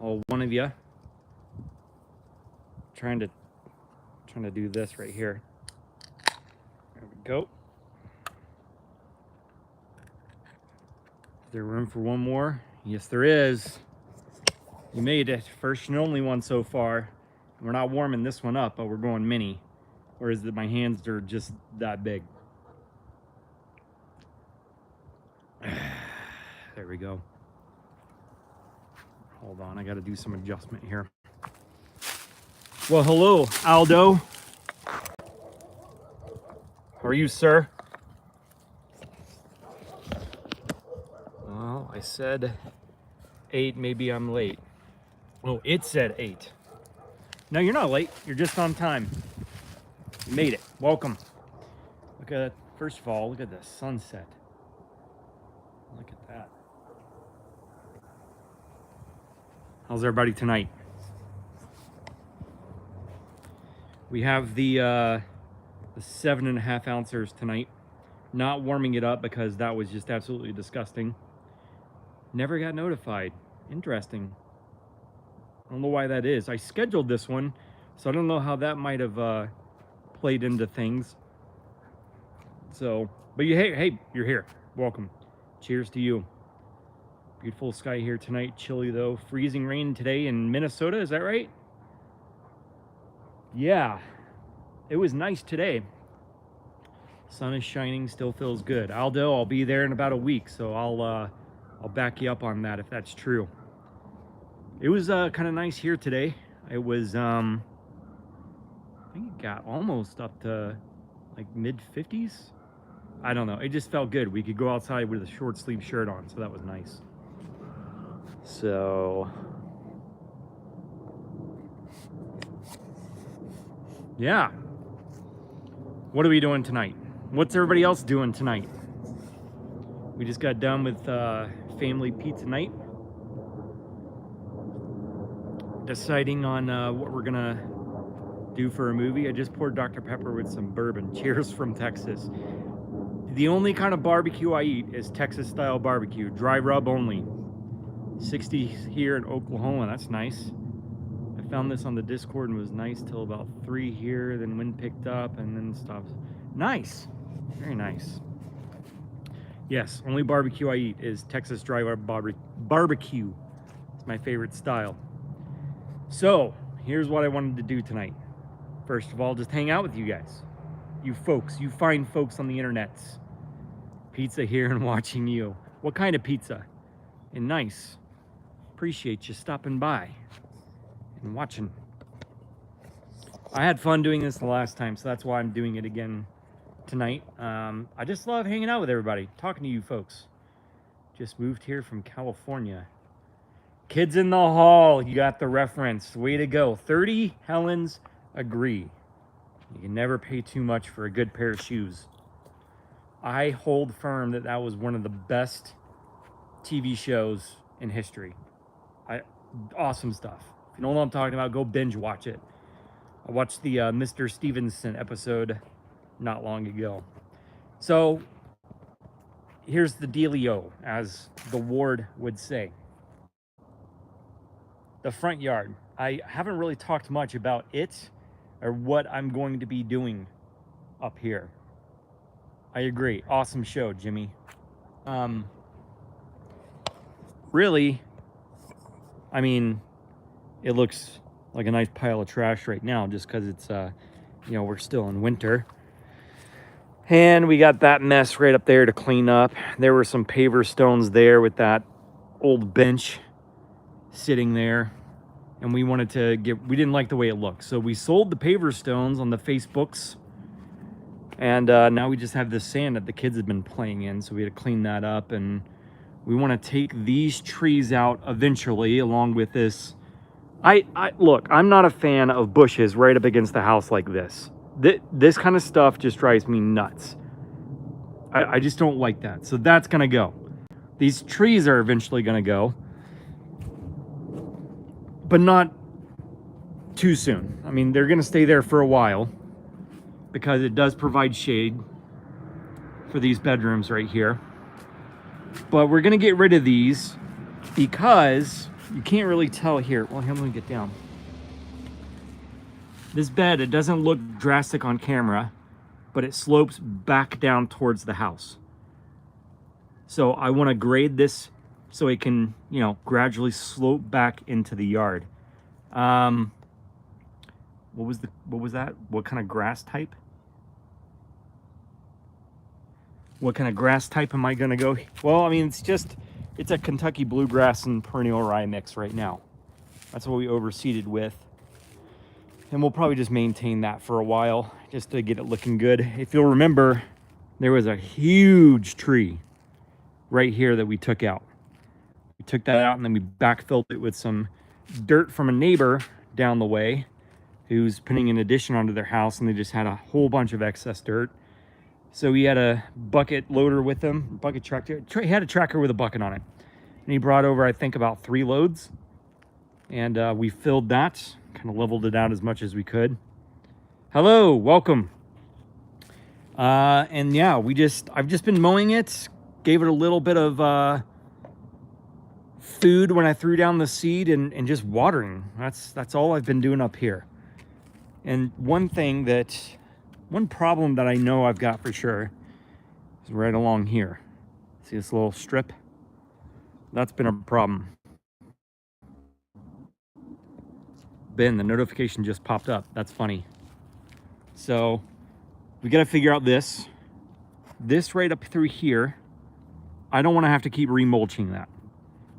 all one of you. Trying to do this right here. There we go. Is there room for one more? Yes, there is. You made it. First and only one so far. We're not warming this one up, but we're going mini. Whereas my hands are just that big. There we go. Hold on, I got to do some adjustment here. Well, hello, Aldo. How are you, sir? Well, I said 8, maybe I'm late. Oh, it said 8. No, you're not late. You're just on time. You made it. Welcome. Look at that. First of all, look at the sunset. Look at that. How's everybody tonight? We have the 7.5 ounces tonight. Not warming it up because that was just absolutely disgusting. Never got notified. Interesting. I don't know why that is. I scheduled this one, so I don't know how that might have played into things. So, but hey, you're here. Welcome. Cheers to you. Beautiful sky here tonight. Chilly though. Freezing rain today in Minnesota. Is that right? Yeah. It was nice today. Sun is shining. Still feels good. Aldo, I'll be there in about a week, so I'll back you up on that if that's true. It was kind of nice here today. It was I think it got almost up to like mid-50s. I don't know. It just felt good. We could go outside with a short sleeve shirt on, so that was nice. So yeah. What are we doing tonight? What's everybody else doing tonight? We just got done with family pizza night. Deciding on what we're gonna do for a movie. I just poured Dr. Pepper with some bourbon. Cheers from Texas. The only kind of barbecue I eat is Texas style barbecue. Dry rub only. 60 here in Oklahoma. That's nice. I found this on the Discord and was nice till about 3 here. Then wind picked up and then stopped. Nice. Very nice. Yes, only barbecue I eat is Texas dry rub barbecue. It's my favorite style. So, here's what I wanted to do tonight. First of all, just hang out with you guys. You folks, you fine folks on the internets. Pizza here and watching you. What kind of pizza? And nice. Appreciate you stopping by and watching. I had fun doing this the last time, so that's why I'm doing it again tonight. I just love hanging out with everybody, talking to you folks. Just moved here from California. Kids in the hall, you got the reference. Way to go. 30 Helens agree. You can never pay too much for a good pair of shoes. I hold firm that that was one of the best TV shows in history. Awesome stuff. If you know what I'm talking about, go binge watch it. I watched the Mr. Stevenson episode not long ago. So here's the dealio, as the ward would say. The front yard. I haven't really talked much about it or what I'm going to be doing up here. I agree. Awesome show, Jimmy. Really, I mean, it looks like a nice pile of trash right now just because it's, you know, we're still in winter. And we got that mess right up there to clean up. There were some paver stones there with that old bench sitting there. And we wanted to we didn't like the way it looked. So we sold the paver stones on the Facebooks. And now we just have this sand that the kids have been playing in. So we had to clean that up. And we want to take these trees out eventually along with this. Look, I'm not a fan of bushes right up against the house like this. This kind of stuff just drives me nuts. I just don't like that. So that's going to go. These trees are eventually going to go. But not too soon. I mean, they're going to stay there for a while because it does provide shade for these bedrooms right here. But we're going to get rid of these because You can't really tell here. Well, here, let me get down. This bed, it doesn't look drastic on camera, but it slopes back down towards the house. So I want to grade this so it can, you know, gradually slope back into the yard. What was that? What kind of grass type? What kind of grass type am I gonna go? Well, I mean, it's a Kentucky bluegrass and perennial rye mix right now. That's what we overseeded with. And we'll probably just maintain that for a while just to get it looking good. If you'll remember, there was a huge tree right here that we took out. We took that out and then we backfilled it with some dirt from a neighbor down the way who's putting an addition onto their house, and they just had a whole bunch of excess dirt. So he had a bucket loader with him, bucket tractor. He had a tractor with a bucket on it. And he brought over, I think, about 3 loads. And we filled that, kind of leveled it out as much as we could. Hello, welcome. And yeah, I've just been mowing it, gave it a little bit of food when I threw down the seed, and just watering. That's all I've been doing up here. And one problem that I know I've got for sure is right along here. See this little strip? That's been a problem. Ben, the notification just popped up. That's funny. So we got to figure out this right up through here. I don't want to have to keep remulching that.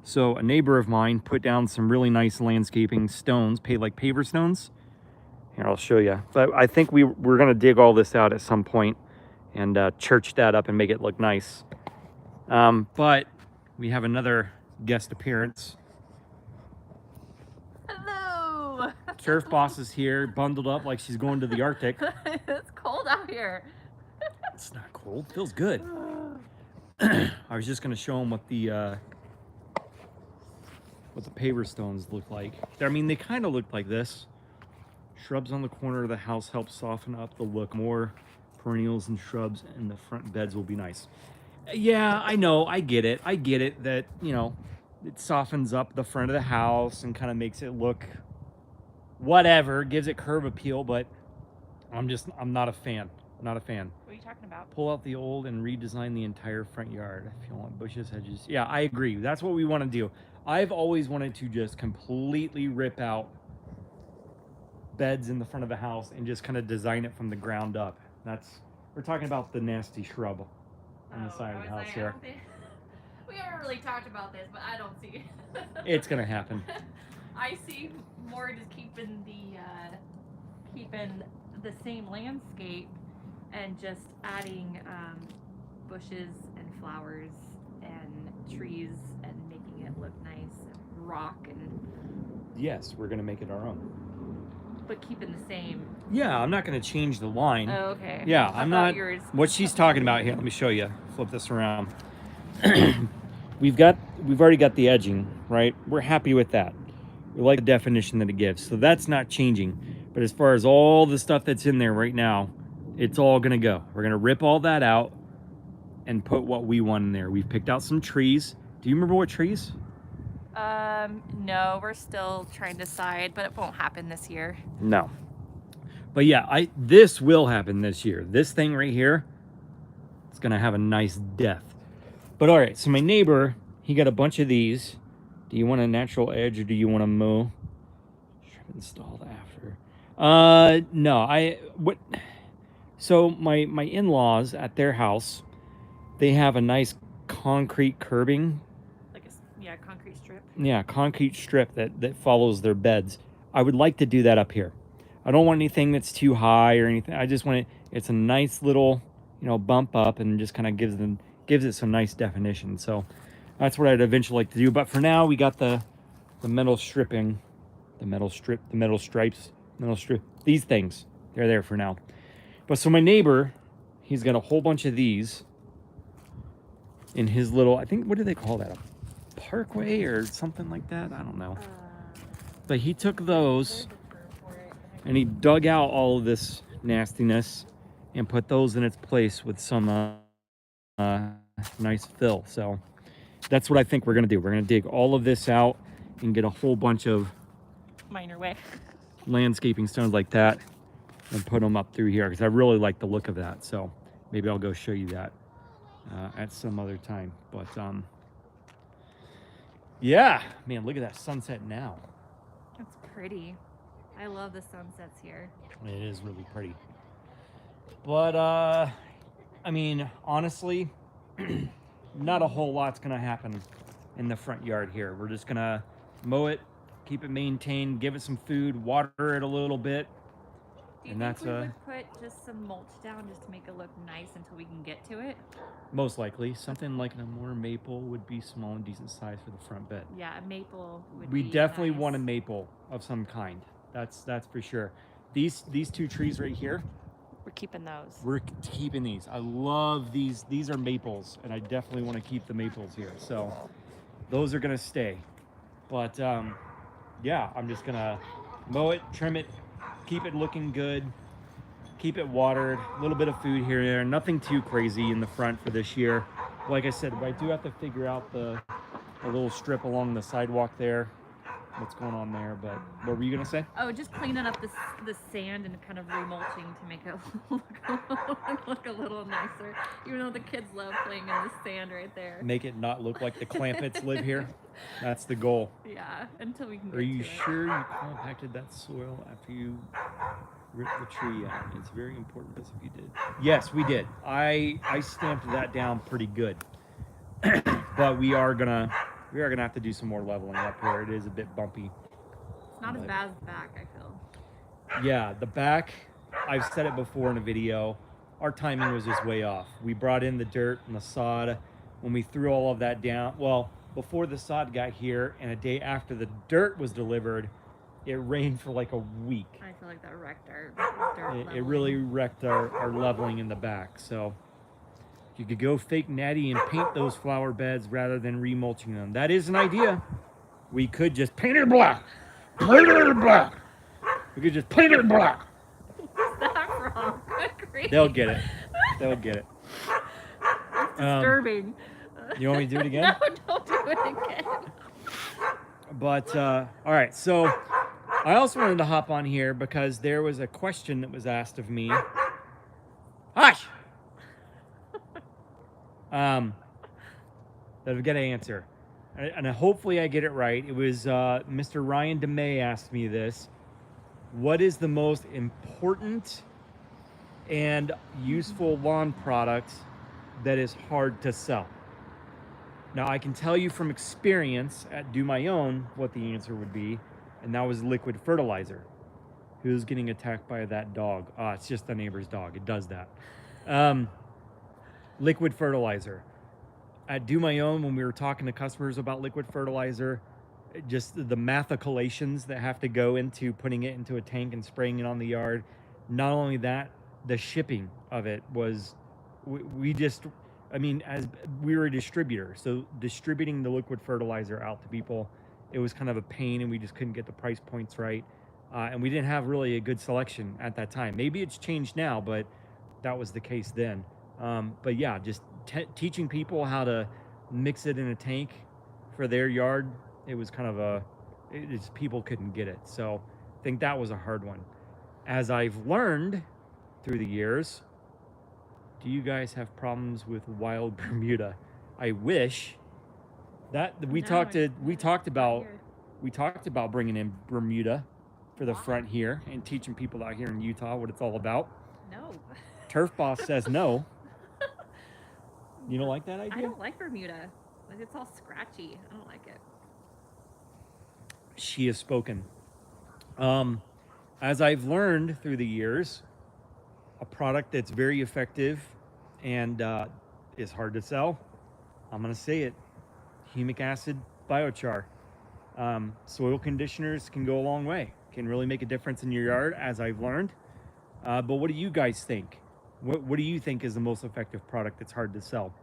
So a neighbor of mine put down some really nice landscaping stones, like paver stones. Here, I'll show you. But I think we're going to dig all this out at some point and church that up and make it look nice. But we have another guest appearance. Hello! Sheriff Boss is here, bundled up like she's going to the Arctic. It's cold out here. It's not cold. Feels good. I was just going to show them what the paver stones look like. I mean, they kind of look like this. Shrubs on the corner of the house help soften up the look. More perennials and shrubs in the front beds will be nice. Yeah, I know. I get it. I get it that, you know, it softens up the front of the house and kind of makes it look whatever, gives it curb appeal, but I'm not a fan. Not a fan. What are you talking about? Pull out the old and redesign the entire front yard. If you want bushes, hedges. Yeah, I agree. That's what we want to do. I've always wanted to just completely rip out beds in the front of the house and just kind of design it from the ground up. We're talking about the nasty shrub on the side of the house here. We haven't really talked about this, but I don't see it. It's gonna happen. I see more just keeping the same landscape and just adding bushes and flowers and trees and making it look nice, and rock, and yes, we're gonna make it our own. But keeping the same. Yeah, I'm not gonna change the line. Oh, okay. Yeah, I'm not. Yours. What she's talking about here. Let me show you. Flip this around. We've already got the edging, right? We're happy with that. We like the definition that it gives, so that's not changing. But as far as all the stuff that's in there right now, it's all gonna go. We're gonna rip all that out and put what we want in there. We've picked out some trees. Do you remember what trees? No, we're still trying to decide, but it won't happen this year. No. But yeah, this will happen this year. This thing right here, it's gonna have a nice death. But all right, so my neighbor, he got a bunch of these. Do you want a natural edge or do you want to mow? Installed after. No, so my in-laws at their house, they have a nice concrete curbing. Concrete strip. Yeah, concrete strip that follows their beds. I would like to do that up here. I don't want anything that's too high or anything. I just want it's a nice little, you know, bump up and just kind of gives it some nice definition. So that's what I'd eventually like to do. But for now, we got the metal stripping, the metal stripes, these things. They're there for now. But so my neighbor, he's got a whole bunch of these in his little, I think, what do they call that? A parkway or something like that? I don't know. But he took those and he dug out all of this nastiness and put those in its place with some nice fill. So that's what I think we're gonna do. We're gonna dig all of this out and get a whole bunch of Minor way. landscaping stones like that and put them up through here, because I really like the look of that. So maybe I'll go show you that at some other time. But yeah, man, look at that sunset now. That's pretty. I love the sunsets here. It is really pretty. But I mean, honestly, not a whole lot's gonna happen in the front yard here. We're just gonna mow it, keep it maintained, give it some food, water it a little bit. Do you And think that's we would put just some mulch down just to make it look nice until we can get to it? most likely something like a more maple would be small and decent size for the front bed. Yeah, a maple would We be definitely nice. want a maple of some kind. That's for sure. These two trees right here, We're keeping those. we're keeping these. I love these. These are maples, and I definitely want to keep the maples here. So those are gonna stay. But yeah, I'm just gonna mow it, trim it, keep it looking good, keep it watered, a little bit of food here and there. Nothing too crazy in the front for this year. Like I said, I do have to figure out the little strip along the sidewalk there, what's going on there. But what were you gonna say? Oh, just cleaning up the sand and kind of remulching to make it look a little nicer. Even though the kids love playing in the sand right there. Make it not look like the Clampetts live here. That's the goal. Yeah, until we can get Are you to sure you compacted that soil after you ripped the tree out? It's very important as if you did. Yes, we did. I stamped that down pretty good. But we are gonna have to do some more leveling up here. It is a bit bumpy. It's not as bad as the back, I feel. Yeah, the back, I've said it before in a video, our timing was just way off. We brought in the dirt and the sod. When we threw all of that down, well, before the sod got here and a day after the dirt was delivered, it rained for like a week. I feel like that wrecked our dirt It leveling. really wrecked our leveling in the back. So you could go fake natty and paint those flower beds rather than remulching them. That is an idea. We could just paint it black. Paint it black. We could just paint it black. What's that from? Good grief. They'll get it. They'll get it. It's disturbing. You want me to do it again? No, don't do it again. But all right, so I also wanted to hop on here because there was a question that was asked of me. Hush! That I've got to answer, and hopefully I get it right. It was Mr. Ryan DeMay asked me this. What is the most important and useful lawn product that is hard to sell? Now, I can tell you from experience at Do My Own what the answer would be, and that was liquid fertilizer. Who's getting attacked by that dog? It's just the neighbor's dog. It does that. Liquid fertilizer. At Do My Own, when we were talking to customers about liquid fertilizer, just the mathicolations that have to go into putting it into a tank and spraying it on the yard. Not only that, the shipping of it was, as we were a distributor, so distributing the liquid fertilizer out to people, it was kind of a pain, and we just couldn't get the price points right. And we didn't have really a good selection at that time. Maybe it's changed now, but that was the case then. But yeah, just teaching people how to mix it in a tank for their yard, it was kind of people couldn't get it. So I think that was a hard one. As I've learned through the years, do you guys have problems with wild Bermuda? I wish that we talked about bringing in Bermuda for the front here and teaching people out here in Utah what it's all about. No. Turf Boss says no. You don't like that idea? I don't like Bermuda. Like, it's all scratchy. I don't like it. She has spoken. As I've learned through the years, a product that's very effective and is hard to sell, I'm going to say it, humic acid biochar. Soil conditioners can go a long way, can really make a difference in your yard, as I've learned. But what do you guys think? What do you think is the most effective product that's hard to sell?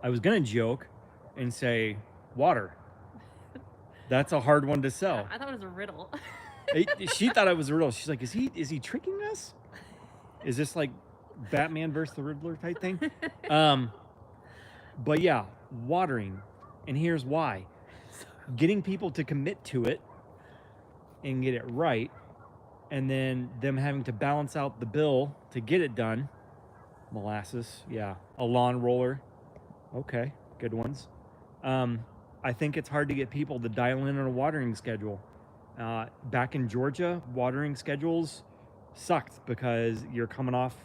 I was going to joke and say water. That's a hard one to sell. I thought it was a riddle. She thought it was a riddle. She's like, is he tricking us? Is this like Batman versus the Riddler type thing? But yeah, watering. And here's why. getting people to commit to it and get it right, and then them having to balance out the bill to get it done. Molasses, yeah. A lawn roller, okay, good ones. I think it's hard to get people to dial in on a watering schedule. Back in Georgia, watering schedules sucked because you're coming off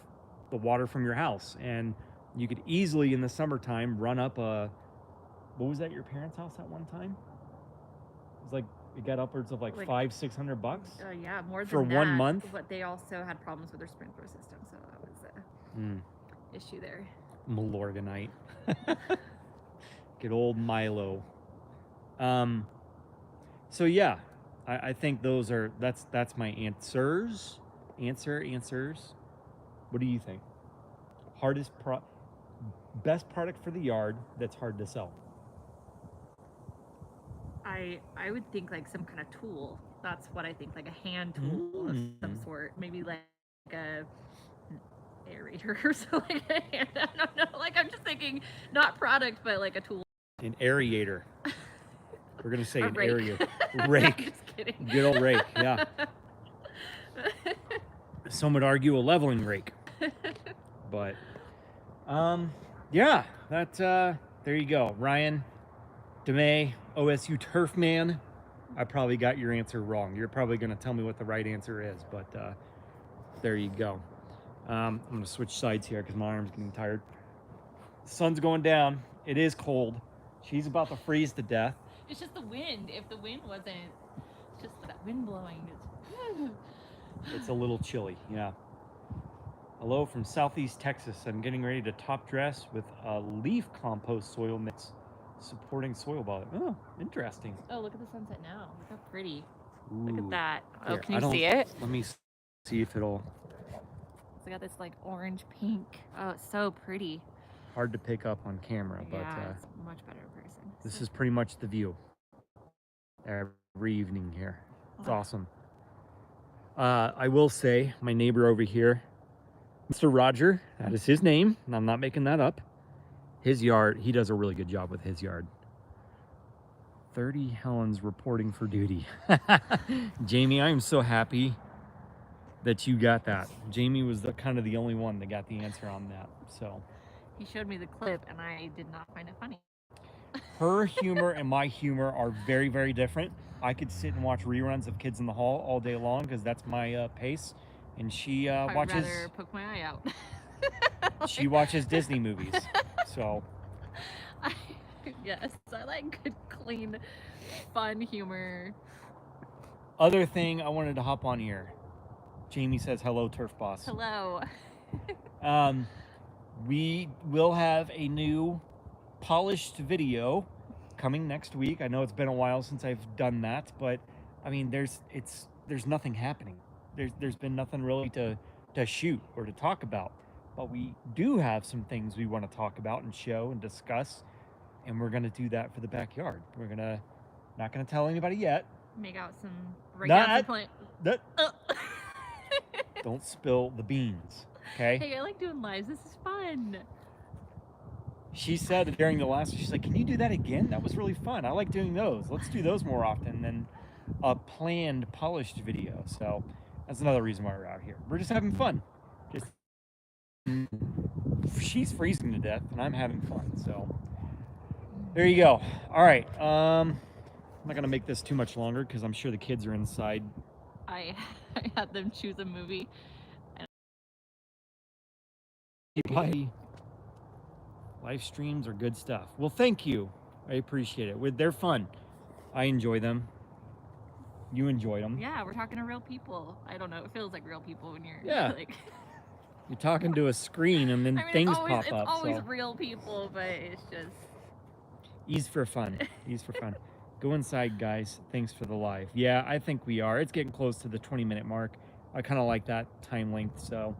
the water from your house, and you could easily in the summertime run up a, what was that, your parents' house at one time? It was like, it got upwards of like $500-600 yeah, more than for that, 1 month. But they also had problems with their sprinkler system, so that was a issue there. Malorganite. Good old Milo. So yeah, I think that's my answers. Answers. What do you think? Best product for the yard that's hard to sell. I would think like some kind of tool. That's what I think, like a hand tool of some sort. Maybe like a aerator or something. I don't know. Like I'm just thinking, not product, but like a tool. An aerator. We're gonna say A an rake. aerator. Rake. Just kidding. Good old rake. Yeah. Some would argue a leveling rake. But yeah, that there you go. Ryan DeMay, OSU turf man. I probably got your answer wrong. You're probably gonna tell me what the right answer is, but there you go. I'm gonna switch sides here because my arm's getting tired. Sun's going down. It is cold. She's about to freeze to death. It's just the wind. If the wind wasn't, just that wind blowing. It's a little chilly, yeah. Hello from Southeast Texas. I'm getting ready to top dress with a leaf compost soil mix supporting soil bother. Oh, interesting. Oh, look at the sunset now. Look how pretty. Ooh. Look at that. Oh, Here, can you see it? Let me see if it'll... It's got this like orange pink. Oh, it's so pretty. Hard to pick up on camera, but it's much better in person. This is pretty much the view every evening here. It's awesome. I will say, my neighbor over here, Mr. Roger, that is his name, and I'm not making that up. His yard, he does a really good job with his yard. 30 Helens reporting for duty. Jamie, I am so happy that you got that. Jamie was kind of the only one that got the answer on that. So he showed me the clip, and I did not find it funny. Her humor and my humor are very, very different. I could sit and watch reruns of Kids in the Hall all day long because that's my pace. And she watches... I'd rather poke my eye out. She watches Disney movies, so... Yes, I like good, clean, fun humor. Other thing I wanted to hop on here. Jamie says, hello, Turf Boss. Hello. We will have a new polished video coming next week. I know it's been a while since I've done that, but I mean, there's nothing happening. There's been nothing really to shoot or to talk about, but we do have some things we want to talk about and show and discuss, and we're gonna do that for the backyard. We're not gonna tell anybody yet. Make out some plant. Don't spill the beans, okay? Hey, I like doing lives. This is fun. She said during the last, she's like, can you do that again? That was really fun. I like doing those. Let's do those more often than a planned polished video. So that's another reason why we're out here. We're just having fun. She's freezing to death and I'm having fun. So there you go. All right. I'm not going to make this too much longer because I'm sure the kids are inside. I had them choose a movie. Live streams are good stuff. Well, thank you. I appreciate it. They're fun. I enjoy them. You enjoy them. Yeah, we're talking to real people. I don't know. It feels like real people when you're like... You're talking to a screen and then things pop up. It's always real people, but it's just... Ease for fun. Ease for fun. Go inside, guys. Thanks for the live. Yeah, I think we are. It's getting close to the 20-minute mark. I kind of like that time length, so...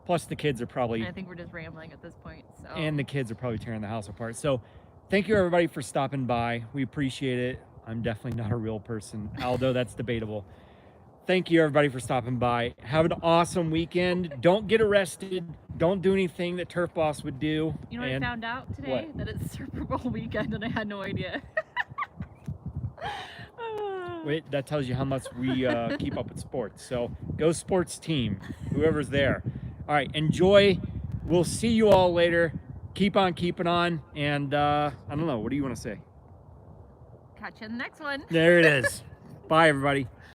Plus, the kids are probably... I think we're just rambling at this point, so... And the kids are probably tearing the house apart. So, thank you, everybody, for stopping by. We appreciate it. I'm definitely not a real person, although that's debatable. Thank you, everybody, for stopping by. Have an awesome weekend. Don't get arrested. Don't do anything that Turf Boss would do. You know what I found out today? What? That it's Super Bowl weekend, and I had no idea. Wait, that tells you how much we keep up with sports. So go sports team, whoever's there. All right, enjoy. We'll see you all later. Keep on keeping on. And I don't know. What do you want to say? Catch you in the next one. There it is. Bye, everybody.